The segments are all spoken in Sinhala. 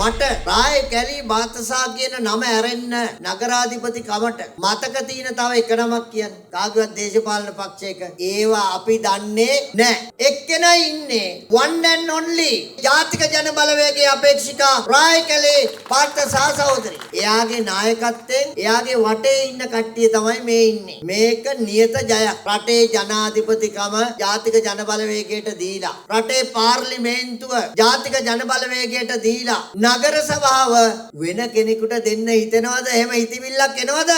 මට රාය කැලි මාතසා කියන නම ඇරෙන්න නගරාධිපති කමට මතක තියෙන තව එක නමක් කියන්න. කාගේවත් දේශපාලන පක්ෂයක. ඒවා අපි දන්නේ නැහැ. එක්කෙනා ඉන්නේ one and only ජාතික ජන බලවේගයේ අපේක්ෂිකා රාය කැලි මාතසා සහෝදරි. එයාගේ නායකත්වයෙන් එයාගේ වටේ ඉන්න කට්ටිය තමයි මේ ඉන්නේ. මේක නියත ජයක්. රටේ ජනාධිපතිකම ජාතික ජන බලවේගයට දීලා රටේ පාර්ලිමේන්තුව ජාතික ජන බලවේගයට දීලා නගර සභාව වෙන කෙනෙකුට දෙන්න හිතෙනවද? එහෙම හිතවිල්ලක් එනවද?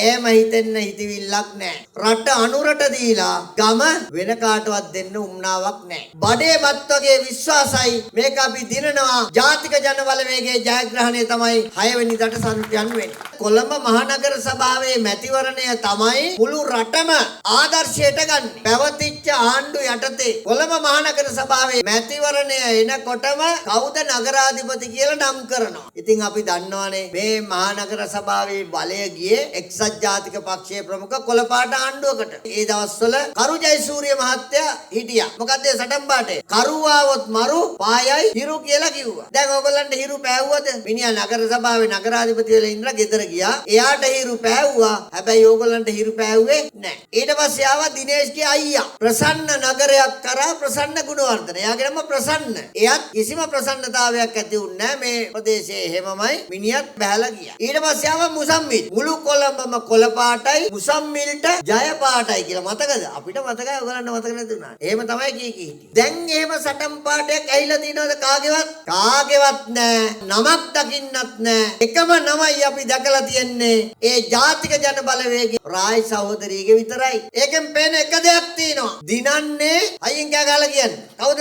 එහෙම හිතෙන්න හිතවිල්ලක් නැහැ. රට අනුරට දීලා ගම වෙන කාටවත් දෙන්න උම්නාවක් නැහැ. බඩේපත් වගේ විශ්වාසයි මේක අපි දිනනවා. ජාතික ජන බලවේගයේ ජයග්‍රහණය තමයි 6 වෙනිදාට සම්පූර්ණ වෙන්නේ. කොළඹ මහනගර සභාවේ මැතිවරණය තමයි මුළු රටම ආදර්ශයට ගන්න. පැවතිච්ච ආණ්ඩු යටතේ කොළඹ මහනගර සභාවේ මැතිවරණය එනකොටම කවුද නගරාධිපති කියලා නම් කරනවා. ඉතින් අපි දන්නවනේ මේ මහනගර සභාවේ බලය ගියේ එක්සත් ජාතික පක්ෂයේ ප්‍රමුඛ කොළපාට ආණ්ඩුවකට. ඒ දවස්වල කරු ජයසූරිය මහත්තයා හිටියා. මොකද ඒ සටන් පාටේ කරුවාවොත් මරු පායයි හිරු කියලා කිව්වා. දැන් ඕගොල්ලන්ට හිරු පෑවුවද? මිනිහා නගර සභාවේ නගරාධිපති වෙලා ඉඳලා ගෙදර ගියා. එයාට හිරු පෑවුවා. හැබැයි ඕගොල්ලන්ට හිරු පෑවුවේ නැහැ. ඊට පස්සේ ආවා දිනේෂ්ගේ අයියා. ප්‍රසන්න නගරයක් කරා ප්‍රසන්න ගුණවර්ධන. එයාගේ නම ප්‍රසන්න. එයාත් කිසිම ප්‍රසන්නතාවයක් ඇති වුණේ නැහැ. මේ ප්‍රදේශයේ හැමමයි මිනිහත් බහැලා ගියා. ඊට පස්සේ ආවා මුසම්මිල්. මුළු කොළඹම කොළ පාටයි මුසම්මිල්ට ජය පාටයි කියලා මතකද? අපිට මතකයි ඔයගලන්ට මතක නැති වුණා. එහෙම තමයි කී. දැන් එහෙම සටන් පාටයක් ඇහිලා තියනවද කාගේවත්? කාගේවත් නැහැ. නමක් දකින්නත් නැහැ. එකම නමයි අපි දැකලා තියන්නේ. ඒ ජාතික ජන බලවේගයේ රායි සහෝදරියගේ විතරයි. ඒකෙන් පේන එක දෙයක් තියෙනවා. දිනන්නේ අයියෙන් කෑ ගහලා කියන්නේ. කවුද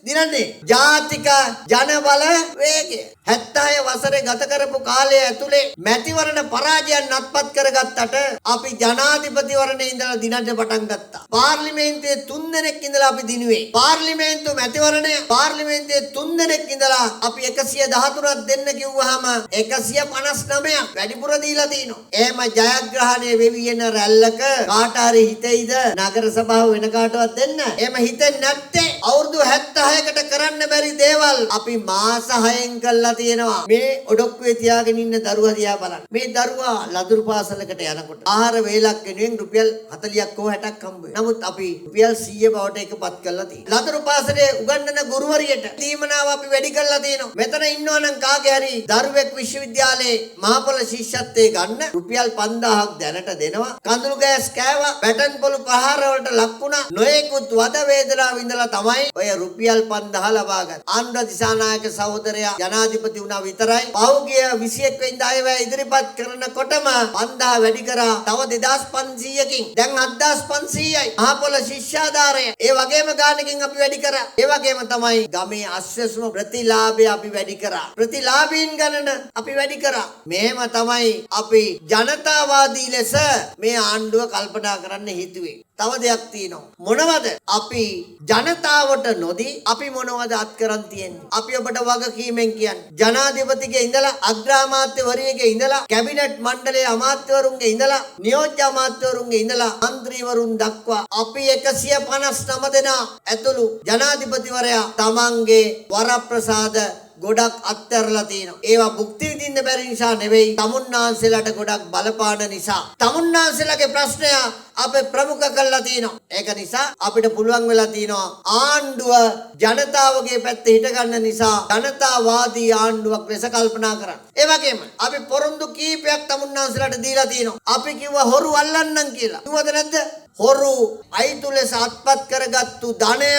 දිනන්නේ? ජාතික ජන බලවේගය. 76 වසරේ ගත කරපු කාලය ඇතුලේ මැතිවරණ පරාජයන් අත්පත් කරගත්තට අපි ජනාධිපතිවරණේ ඉඳලා දිනන්න පටන් ගත්තා. පාර්ලිමේන්තුවේ 3 දෙනෙක් ඉඳලා අපි දිනුවේ. පාර්ලිමේන්තු මැතිවරණය පාර්ලිමේන්තුවේ 3 දෙනෙක් ඉඳලා අපි 113ක් දෙන්න කිව්වහම 159ක් වැඩිපුර දීලා තිනවා. එහෙම ජයග්‍රහණය වෙවි යන රැල්ලක කාට හරි හිතෙයිද නගර සභාව වෙන කාටවත් දෙන්න? එහෙම හිතෙන්නේ නැත්තේ අවුරුදු 76කට කරන්න බැරි දේවල් අපි මාස 6න් කළා තියෙනවා. මේ ඔඩොක්කුවේ තියාගෙන ඉන්න දරුවා දිහා බලන්න. මේ දරුවා ලදරු පාසලකට යනකොට ආහාර වේලක් වෙනුවෙන් රුපියල් 40ක් හෝ 60ක් හම්බ වෙනවා. නමුත් අපි රුපියල් 100 බවට එකපත් කරලා තියෙනවා. ලදරු පාසලේ උගන්වන ගුරුවරියට දීමනාව අපි වැඩි කරලා තියෙනවා. මෙතන ඉන්නවනම් කාගේ හරි දරුවෙක් විශ්වවිද්‍යාලයේ මහපොළ ශිෂ්‍යත්වයේ ගන්න රුපියල් 5000ක් දැනට දෙනවා. කඳුළු ගෑස් කෑවා, බැටන් පොළු ප්‍රහාර වලට ලක් වුණා. නොයෙකුත් වද වේදනාව විඳලා තමයි ඔය රුපියල් 5000 ලබා ගන්න. ආනන්ද දිසානායක සහෝදරයා ජනාධිපති වුණා විතරයි. පහුගිය 21 වෙනිදා අයවැය ඉදිරිපත් කරනකොටම 5000 වැඩි කරා. තව 2500කින් දැන් 7500යි. මහපොළ ශිෂ්‍යාධාරය ඒ වගේම ගානකින් අපි වැඩි කරා. ඒ වගේම තමයි ගමේ අස්වැසුම ප්‍රතිලාභය අපි වැඩි කරා. ප්‍රතිලාභීන් ගණන අපි වැඩි කරා. මෙහෙම තමයි අපි ජනතාවාදී ලෙස මේ ආණ්ඩුව කල්පනා කරන්න හිතුවේ. තව දෙයක් තියෙනවා. මොනවද? අපි ජනතාවට නොදී අපි මොනවද අත් කරන් තියෙන්නේ? අපි ඔබට වගකීමෙන් කියන්නේ ජනාධිපතිගේ ඉඳලා අග්‍රාමාත්‍යවරියගේ ඉඳලා කැබිනට් මණ්ඩලයේ අමාත්‍යවරුන්ගේ ඉඳලා නියෝජ්‍ය අමාත්‍යවරුන්ගේ ඉඳලා മന്ത്രിවරුන් දක්වා අපි 159 දෙනා ඇතුළු ජනාධිපතිවරයා තමන්ගේ වරප්‍රසාද ගොඩක් අත්හැරලා තියෙනවා. ඒවා භුක්ති විඳින්න බැරි නිසා නෙවෙයි, තමුන්නාන්සෙලාට ගොඩක් බලපාන නිසා. තමුන්නාන්සෙලාගේ ප්‍රශ්නය අපේ ප්‍රමුඛ කරලා තියෙනවා. ඒක නිසා අපිට පුළුවන් වෙලා තියෙනවා ආණ්ඩුව ජනතාවගේ පැත්තේ හිට ගන්න නිසා ජනතාවාදී ආණ්ඩුවක් ලෙස කල්පනා කරන්න. ඒ වගේම අපි පොරොන්දු කීපයක් තමුන්නාන්සෙලාට දීලා තියෙනවා. අපි කිව්වා හොරු අල්ලන්නම් කියලා. කිව්වද නැද්ද? හොරු අයිතු ලෙස අත්පත් කරගත්තු ධනය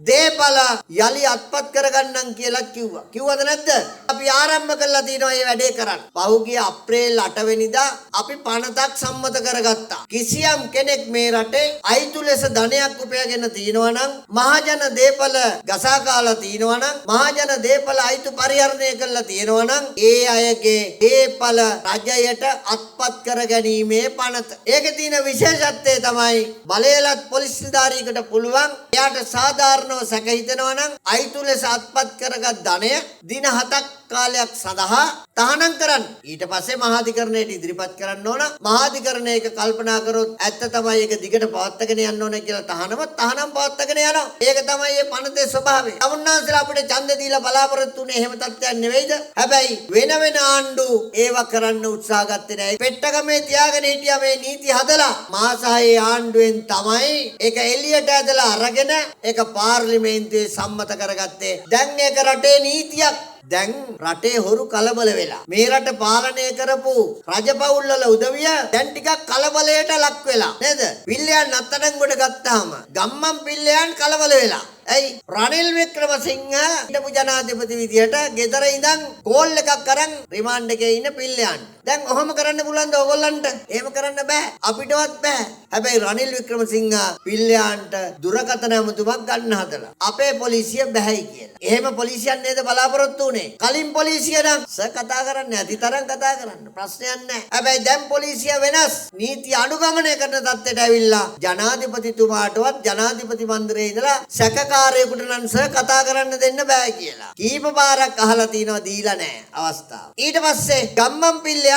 දේපල යලි අත්පත් කරගන්නම් කියලා කිව්වා. කිව්වද නැද්ද? අපි ආරම්භ කළා තියෙනවා මේ වැඩේ කරන්න. පහුගිය අප්‍රේල් 8 වෙනිදා අපි පනතක් සම්මත කරගත්තා. කිසියම් කෙනෙක් මේ රටේ අයිතු ලෙස ධනයක් උපයගෙන තියනවා නම්, මහජන දේපල ගසා කාලා තියනවා නම්, මහජන දේපල අයිතු පරිහරණය කරලා තියනවා නම් ඒ අයගේ දේපල රජයට අත්පත් කර ගැනීමේ පනත. ඒකේ තියෙන විශේෂත්වය තමයි බලයලත් පොලිස් නිලධාරියෙකුට පුළුවන් එයාට සාධාරණව සැක හිතෙනවා නම් අයිතු ලෙස අත්පත් කරගත් ධනය දින 7ක් කාලයක් සඳහා තහනම් කරන්න. ඊට පස්සේ මහාධිකරණයට ඉදිරිපත් කරන්න ඕන. මහාධිකරණය ඒක කල්පනා කරොත් ඇත්ත තමයි ඒක දිගට පවත්වාගෙන යන්න ඕන කියලා තහනම් පවත්වාගෙන යනවා. ඒක තමයි මේ පනතේ ස්වභාවය. තමුන්නාන්සලා අපිට ඡන්ද දීලා බලාපොරොත්තු වෙන්නේ එහෙම තත්ත්වයක් නෙවෙයිද? හැබැයි වෙන ආණ්ඩු ඒව කරන්න උත්සාහ ගත්තේ නැහැ. පෙට්ටගමේ තියාගෙන හිටියා මේ නීති හදලා මාස 6 ආණ්ඩුවෙන් තමයි ඒක එළියට ඇදලා අරගෙන ඒක පාර්ලිමේන්තුවේ සම්මත කරගත්තේ. දැන් ඒක රටේ නීතියක්. දැන් රටේ හොරු කලබල වෙලා මේ රට පාලනය කරපු රජපෞල් වල උදවිය දැන් ටිකක් කලබලයට ලක් වෙලා නේද? පිල්ලයන් අත්අඩංගුවට ගත්තාම ගම්මන් පිල්ලයන් කලබල වෙලා. ඇයි රනිල් වික්‍රමසිංහ හිටපු ජනාධිපති විදියට ගෙදර ඉඳන් කෝල් එකක් අරන් රිමාන්ඩ් එකේ ඉන්න පිල්ලයන්. දැන් ඔහොම කරන්න පුළුවන්ද ඕගොල්ලන්ට? එහෙම කරන්න බෑ. අපිටවත් බෑ. හැබැයි රනිල් වික්‍රමසිංහ පිල්ලයන්ට දුරකථන ඇමතුමක් ගන්න හදලා අපේ පොලිසිය බෑයි කියලා. එහෙම පොලිසියක් නේද බලාපොරොත්තු උනේ? කලින් පොලිසිය නම් කතා කරන්නේ නැති තරම් කතා කරන්න ප්‍රශ්නයක් නැහැ. හැබැයි දැන් පොලිසිය වෙනස් නීති අනුගමනය කරන තත්ත්වයට ඇවිල්ලා ජනාධිපතිතුමාටවත් ජනාධිපති මන්දිරයේ ඉඳලා සැකකාරයෙකුට නම් කතා කරන්න දෙන්න බෑ කියලා. කීප පාරක් අහලා තිනවා දීලා නැහැ අවස්ථාව. ඊට පස්සේ ගම්මන් පිල්ලයන්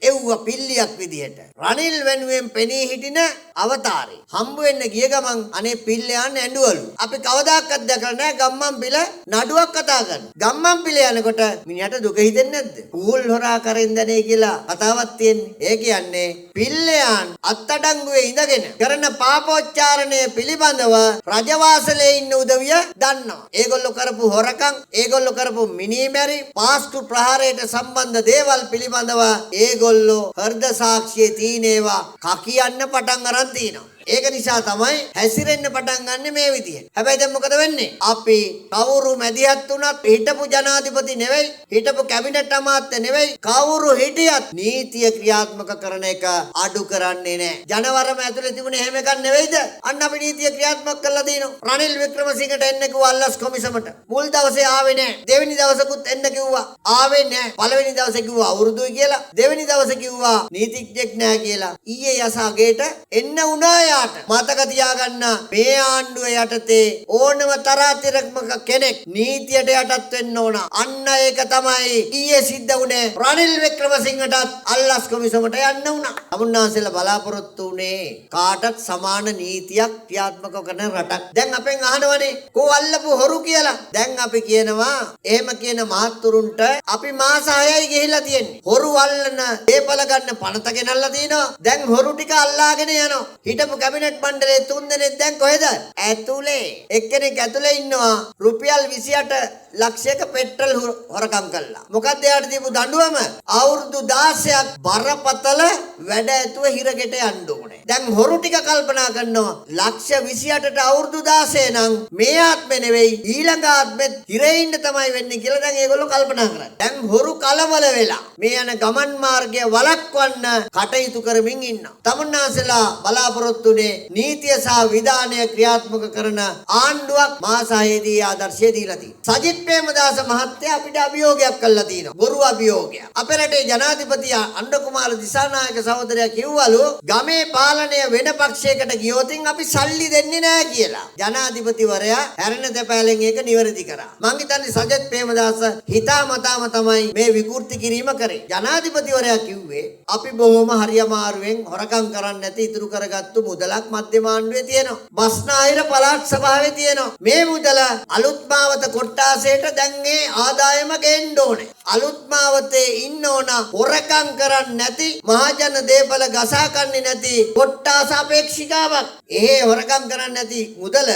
එව්වා පිල්ලියක් විදියට. රනිල් වෙනුවෙන් පෙනී හිටින අවතාරේ හම්බ වෙන්න ගිය ගමන් අනේ පිල්ලයන් ඇඬුවලු. අපි කවදාකවත් දැකලා නැහැ ගම්මන් පිළ නඩුවක් කතා කරන. ගම්මන් පිළ යනකොට මිනිහට දුක හිතෙන්නේ නැද්ද? පූල් හොරා කරින්දනේ කියලා කතාවක් තියෙන්නේ. ඒ කියන්නේ පිල්ලයන් අත්අඩංගුවේ ඉඳගෙන කරන පාපෝච්චාරණය පිළිබඳව රජවාසලේ ඉන්න උදවිය දන්නවා. ඒගොල්ලෝ කරපු හොරකම්, ඒගොල්ලෝ කරපු මිනිමැරි, පාස්තු ප්‍රහාරයට සම්බන්ධ දේවල් පිළිබඳව ඒගොල්ලෝ හෘද සාක්ෂියේ තියෙනවා කකියන්න පටන් අරන් තිනවා. ඒක නිසා තමයි හැසිරෙන්න පටන් ගන්න මේ විදියට. හැබැයි දැන් මොකද වෙන්නේ? අපි කවුරු මැදිහත් වුණත් හිටපු ජනාධිපති නෙවෙයි, හිටපු කැබිනට් අමාත්‍ය නෙවෙයි, කවුරු හිටියත් නීතිය ක්‍රියාත්මක කරන එක අඩු කරන්නේ නැහැ. ජනවරම ඇතුලේ තිබුණේ එහෙම එකක් නෙවෙයිද? අන්න අපි නීතිය ක්‍රියාත්මක කරලා දිනවා. රනිල් වික්‍රමසිංහට එන්න කිව්වා අල්ලස් කොමිසමට. මුල් දවසේ ආවේ නැහැ. දෙවෙනි දවසකුත් එන්න කිව්වා. ආවේ නැහැ. පළවෙනි දවසේ කිව්වා අවුරුදුයි කියලා. දෙවෙනි දවසේ කිව්වා නීතිඥෙක් නැහැ කියලා. ඊයේ යසාගේට එන්න උනා. මතක තියාගන්න මේ ආණ්ඩුව යටතේ ඕනම තරාතිරක්මක කෙනෙක් නීතියට යටත් වෙන්න ඕන. අන්න ඒක තමයි ඊයේ සිද්ධ වුණේ. රනිල් වික්‍රමසිංහටත් අල්ලස් කොමිසමට යන්න වුණා. තමුන්නාන්සේලා බලාපොරොත්තු වුණේ කාටත් සමාන නීතියක් ක්‍රියාත්මක කරන රටක්. දැන් අපෙන් අහනවනේ කෝ අල්ලපු හොරු කියලා. දැන් අපි කියනවා එහෙම කියන මහත්තුරුන්ට අපි මාස 6යි ගිහිල්ලා තියෙන්නේ. හොරු අල්ලන දේපල ගන්න පනත ගෙනල්ලා තිනවා. දැන් හොරු ටික අල්ලාගෙන යනවා. හිටපු කැබිනට් මණ්ඩලයේ 3 දෙනෙක් දැන් කොහෙද? ඇතුලේ. එක්කෙනෙක් ඇතුලේ ඉන්නවා රුපියල් 28 ලක්ෂයක පෙට්‍රල් හොරකම් කළා. මොකද්ද එයාට දීපු දඬුවම? අවුරුදු 16ක් බරපතල වැඩ ඇතුව හිරගෙට යන්න ඕනේ. දැන් හොරු ටික කල්පනා කරනවා ලක්ෂ 28ට අවුරුදු 16 නම් මේ ආත්මෙ නෙවෙයි ඊළඟ ආත්මෙත් හිරේ ඉන්න තමයි වෙන්නේ කියලා දැන් ඒගොල්ලෝ කල්පනා කරන්නේ. දැන් හොරු කලබල වෙලා මේ යන ගමන් මාර්ගය වළක්වන්න කටයුතු කරමින් ඉන්නවා. තමුන්නාන්සලා බලාපොරොත්තු නීතිය සහ විධානය ක්‍රියාත්මක කරන ආණ්ඩුවක් මාස 6දී ආදර්ශය දීලා තියෙනවා. සජිත් ප්‍රේමදාස මහත්තයා අපිට අභියෝගයක් කළා තියෙනවා. බොරු අභියෝගයක්. අපේ රටේ ජනාධිපති අණ්ඩු කුමාර දිසානායක සහෝදරයා කිව්වලු ගමේ පාලනය වෙන පක්ෂයකට ගියොත් අපි සල්ලි දෙන්නේ නැහැ කියලා. ජනාධිපතිවරයා හැරෙන දෙපැලෙන් ඒක නිවැරදි කරා. මං හිතන්නේ සජිත් ප්‍රේමදාස හිතාමතාම තමයි මේ විකෘති කිරීම කරේ. ජනාධිපතිවරයා කිව්වේ අපි බොහොම හරි අමාරුවෙන් හොරකම් කරන්නේ නැති ඉතුරු කරගත්තු මුදලක් මධ්‍යම ආණ්ඩුවේ තියෙනවා. බස්නාහිර පළාත් සභාවේ තියෙනවා. මේ මුදල අලුත්මාවත කොට්ටාසයට දැන් ඒ ආදායම ගේන්න ඕනේ. අලුත්මාවතේ ඉන්න ඕන හොරකම් කරන්නේ නැති මහජන දේපල ගසා කන්නේ නැති කොට්ටාස අපේක්ෂිකාවක්. ඒ හොරකම් කරන්නේ නැති මුදල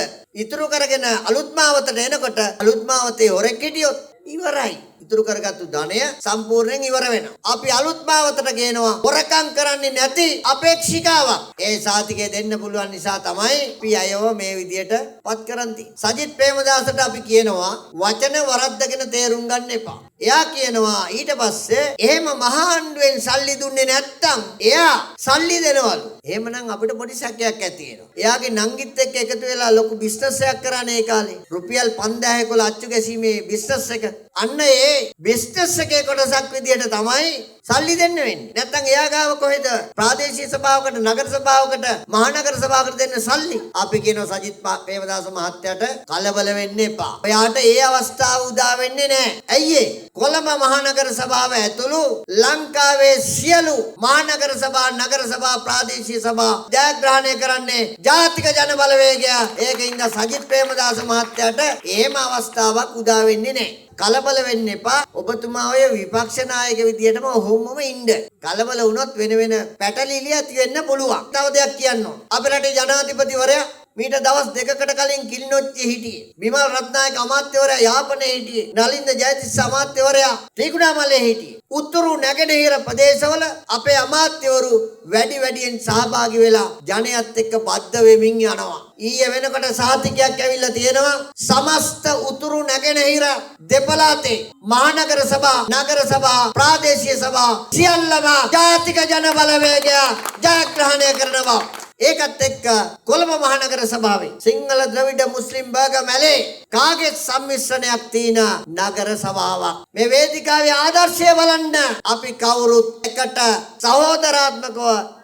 ඉතුරු කරගෙන අලුත්මාවතට එනකොට අලුත්මාවතේ හොරෙක් හිටියොත් ඉවරයි. ඉතුරු කරගත්තු ධනය සම්පූර්ණයෙන් ඉවර වෙනවා. අපි අලුත්මාවතට ගේනවා හොරකම් කරන්නේ නැති අපේක්ෂිකාවක්. ඒ සාතිකය දෙන්න පුළුවන් නිසා තමයි අපි අයව මේ විදියට පත් කරන්ති. සජිත් ප්‍රේමදාසට අපි කියනවා වචන වරද්දගෙන තේරුම් ගන්න එපා. එයා කියනවා ඊට පස්සේ එහෙම මහා ආණ්ඩුවෙන් සල්ලි දුන්නේ නැත්තම් එයා සල්ලි දෙනවලු. එහෙමනම් අපිට පොඩි සැකයක් ඇති වෙනවා. එයාගේ නංගිත් එක්ක එකතු වෙලා ලොකු බිස්නස් එකක් කරන්නේ ඒ කාලේ. රුපියල් 5000 අච්චු ගැසීමේ බිස්නස් එක. අන්න ඒ බිස්නස් එකේ කොටසක් විදියට තමයි සල්ලි දෙන්න වෙන්නේ. නැත්තම් එයා ගාව කොහෙද ප්‍රාදේශීය සභාවකට, නගර සභාවකට, මහනගර සභාවකට දෙන්න සල්ලි. අපි කියනවා සජිත් ප්‍රේමදාස මහත්තයාට කලබල වෙන්න එපා. ඔයාට ඒ අවස්ථාව උදා වෙන්නේ නැහැ. ඇයි කොළඹ මහනගර සභාව ඇතුළු ලංකාවේ සියලු මහනගර සභා, නගර සභා, ප්‍රාදේශීය සභා ජයග්‍රහණය කරන්නේ ජාතික ජන බලවේගය. ඒකින්ද සජිත් ප්‍රේමදාස මහත්තයාට එහෙම අවස්ථාවක් උදා වෙන්නේ නැහැ. කලබල වෙන්න එපා. ඔබතුමා ඔය විපක්ෂ නායක විදියටම ඔහොමම ඉන්න. කලබල වුණොත් වෙන වෙන පැටලිලි ඇති වෙන්න පුළුවන්. තව දෙයක් කියන්න ඕන. අපේ රටේ ජනාධිපතිවරයා මීට දවස් දෙකකට කලින් කිලිනොච්චි හිටියේ. විමල් රත්නායක අමාත්‍යවරයා යාපනයේ හිටියේ. නලින්ද ජයතිස්ස අමාත්‍යවරයා ත්‍රිකුණාමලයේ හිටියේ. උතුරු නැගෙනහිර ප්‍රදේශවල අපේ අමාත්‍යවරු වැඩියෙන් සහභාගී වෙලා ජනයත් එක්ක බද්ධ වෙමින් යනවා. ඊයේ වෙනකොට සහතිකයක් ඇවිල්ලා තියෙනවා. සමස්ත උතුරු නැගෙනහිර දෙපළාතේ මහනගර සභා, නගර සභා, ප්‍රාදේශීය සභා සියල්ලම ජාතික ජන බලවේගය ජයග්‍රහණය කරනවා. ඒකත් එක්ක කොළඹ මහනගර සභාවේ සිංහල ද්‍රවිඩ මුස්ලිම් බර්ග මැලේ කාගේ සම්මිශ්‍රණයක් තියෙන නගර සභාවක්. මේ වේදිකාවේ ආදර්ශය බලන්න අපි කවුරුත් එකට සහෝදරාත්මකව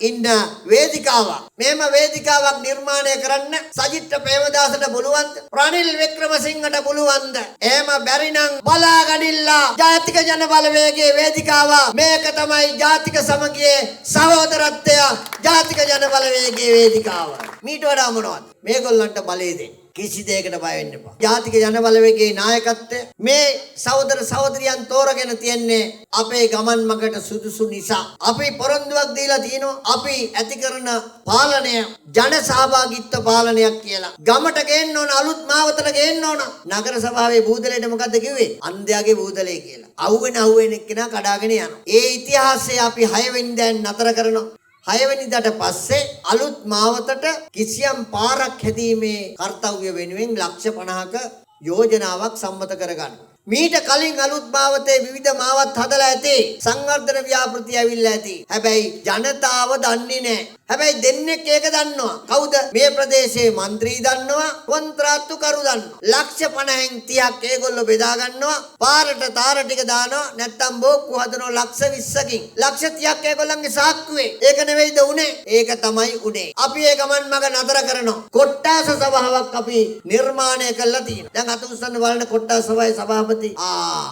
ඉන්න වේදිකාවක්. මේම වේදිකාවක් නිර්මාණය කරන්න සජිත් ප්‍රේමදාසට පුළුවන්ද? රනිල් වික්‍රමසිංහට පුළුවන්ද? එහෙම බැරි නම් බලාගනිල්ලා ජාතික ජන බලවේගයේ වේදිකාව. මේක තමයි ජාතික සමගියේ සහෝදරත්වය, ජාතික ජන බලවේගයේ වේදිකාව. මීට වඩා මොනවද? මේගොල්ලන්ට බලය දෙන්න. කිසි දෙයකට බය වෙන්න එපා. ජාතික ජන බලවේගයේ නායකත්වය මේ සහෝදර සහෝදරියන් තෝරගෙන තියන්නේ අපේ ගමන් මගට සුදුසු නිසා. අපි පොරොන්දුවක් දීලා තිනවා. අපි ඇති කරන පාලනය ජන සහභාගීත්ව පාලනයක් කියලා. ගමට ගේන්න ඕන, අලුත් මාවතට ගේන්න ඕන. නගර සභාවේ බූදලේට මොකද්ද කිව්වේ? අන්ධයාගේ බූදලේ කියලා. අහුවෙන එක්කෙනා කඩාගෙන යනවා. ඒ ඉතිහාසය අපි 6 වෙනිදාන් නතර කරනවා. 6 වෙනිදාට පස්සේ අලුත් මාවතට කිසියම් පාරක් හැදීමේ කාර්යය වෙනුවෙන් ලක්ෂ 50ක යෝජනාවක් සම්මත කරගන්න. මීට කලින් අලුත් මාවතේ විවිධ මාවත් හදලා ඇති. සංවර්ධන ව්‍යාපෘති ඇවිල්ලා ඇති. හැබැයි ජනතාව දන්නේ නැහැ. හැබැයි දෙන්නෙක් ඒක දන්නවා. කවුද? මේ ප්‍රදේශයේ മന്ത്രി දන්නවා, කොන්ත්‍රාත්තුකරු දන්නවා. ලක්ෂ 50න් 30ක් ඒගොල්ලෝ බෙදා ගන්නවා. පාරට තාර ටික දානවා. නැත්තම් බෝක්කු හදනවා ලක්ෂ 20කින්. ලක්ෂ 30ක් ඒගොල්ලන්ගේ සාක්කුවේ. ඒක නෙවෙයිද උනේ? ඒක තමයි උනේ. අපි ඒ ගමන් මග නතර කරනවා. කොට්ටාස සභාවක් අපි නිර්මාණය කළා තියෙනවා. දැන් අත උස්සන්න බලන්න කොට්ටාස සභාවේ සභාපති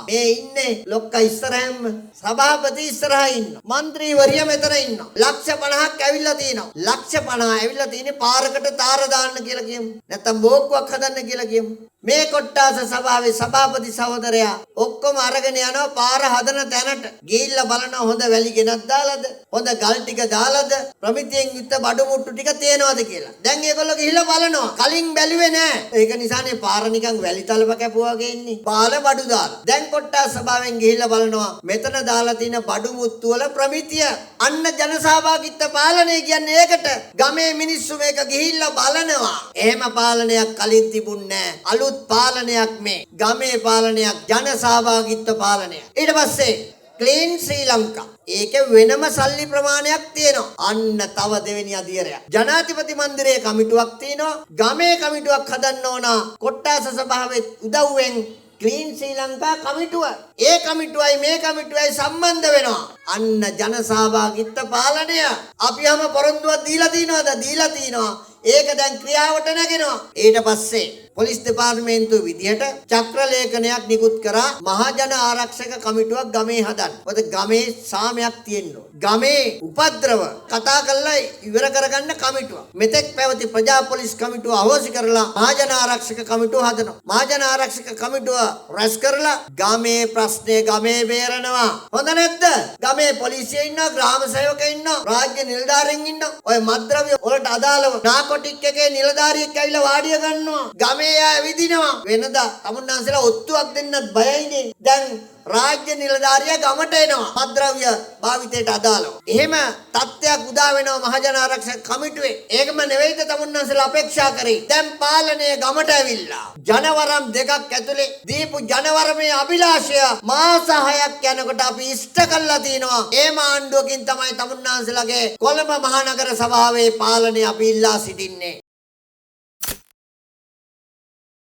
මේ ඉන්නේ ලොක්කා ඉස්සරහින්ම. සභාපති ඉස්සරහා ඉන්නවා. മന്ത്രിවරිය මෙතන ඉන්නවා. ලක්ෂ 50ක් ඇවිල්ලා තියෙනවා. ලක්ෂ 50 ඇවිල්ලා තියෙන්නේ පාරකට තාර දාන්න කියලා කියමු. නැත්තම් බෝක්කුවක් හදන්න කියලා කියමු. මේ කොට්ටාස සභාවේ සභාපති සහෝදරයා ඔක්කොම අරගෙන යනවා පාර හදන තැනට. ගිහිල්ලා බලනවා හොඳ වැලි ගෙනත් දාලාද? හොඳ ගල් ටික දාලාද? ප්‍රමිතියෙන් යුක්ත බඩු මුට්ටු ටික තේනවද කියලා. දැන් ඒගොල්ලෝ ගිහිල්ලා බලනවා. කලින් බැලුවේ නෑ. ඒක නිසානේ පාර නිකන් වැලි තලප කැපුවා වගේ ඉන්නේ. පාල බඩු දාලා. දැන් කොට්ටාස සභාවෙන් ගිහිල්ලා බලනවා මෙතන දාලා තියෙන බඩු මුට්ටු වල ප්‍රමිතිය. අන්න ජන සහභාගීත්ව පාලනය කියන්නේ ඒකට. ගමේ මිනිස්සු මේක ගිහිල්ලා බලනවා. එහෙම පාලනයක් කලින් තිබුණේ නෑ. අලුත් පාලනයක් මේ. ගමේ පාලනයක්, ජන සහභාගීත්ව පාලනයක්. ඊට පස්සේ ක්ලීන් ශ්‍රී ලංකා. ඒකේ වෙනම සල්ලි ප්‍රමාණයක් තියෙනවා. අන්න තව දෙවෙනි අධියරයක්. ජනාධිපති මන්දිරයේ කමිටුවක් තියෙනවා. ගමේ කමිටුවක් හදන්න ඕන. කොට්ටාස සභාවේ උදව්වෙන් ක්ලීන් ශ්‍රී ලංකා කමිටුව. ඒ කමිටුවයි මේ කමිටුවයි සම්බන්ධ වෙනවා. අන්න ජන සහභාගීත්ව පාලනය. අපි හැම පොරොන්දුවක් දීලා තියනවාද? දීලා තියනවා. ඒක දැන් ක්‍රියාවට නැගෙනවා. ඊට පස්සේ පොලිස් දෙපාර්තමේන්තුව විදියට චක්‍ර ලේඛනයක් නිකුත් කරා මහජන ආරක්ෂක කමිටුවක් ගමේ හදන්න. මොකද ගමේ සාමයක් තියෙන්න ඕන. ගමේ උපද්‍රව කතා කරලා ඉවර කරගන්න කමිටුවක්. මෙතෙක් පැවති ප්‍රජා පොලිස් කමිටුව අහෝසි කරලා මහජන ආරක්ෂක කමිටුව හදනවා. මහජන ආරක්ෂක කමිටුව රැස් කරලා ගමේ ප්‍රශ්නේ ගමේ බේරනවා. හොඳ නැද්ද? ගමේ පොලිසිය ඉන්නවා, ග්‍රාම සේවකයෝ ඉන්නවා, රාජ්‍ය නිලධාරීන් ඉන්නවා. ඔය මත්ද්‍රව්‍ය වලට අදාළව නාකොටික් එකේ නිලධාරියෙක් ඇවිල්ලා වාඩිය ගන්නවා. ගමේ විදිනවා. වෙනදා තමුන්නාන්සලා ඔත්තුවක් දෙන්නත් බයයිනේ. දැන් රාජ්‍ය නිලධාරියා ගමට එනවා මත්ද්‍රව්‍ය භාවිතයට අදාළව. එහෙම තත්ත්වයක් උදා වෙනවා මහජන ආරක්ෂක කමිටුවේ. ඒකම නෙවෙයිද තමුන්නාන්සලා අපේක්ෂා කරේ. දැන් පාලනය ගමට ඇවිල්ලා. ජනවරම් 2ක් ඇතුලේ දීපු ජනවරමේ අභිලාෂය මාස 6ක් යනකොට අපි ඉෂ්ට කළා තිනවා. ඒ ආණ්ඩුවකින් තමයි තමුන්නාන්සලාගේ කොළඹ මහනගර සභාවේ පාලනය අපි ඉල්ලා සිටින්නේ.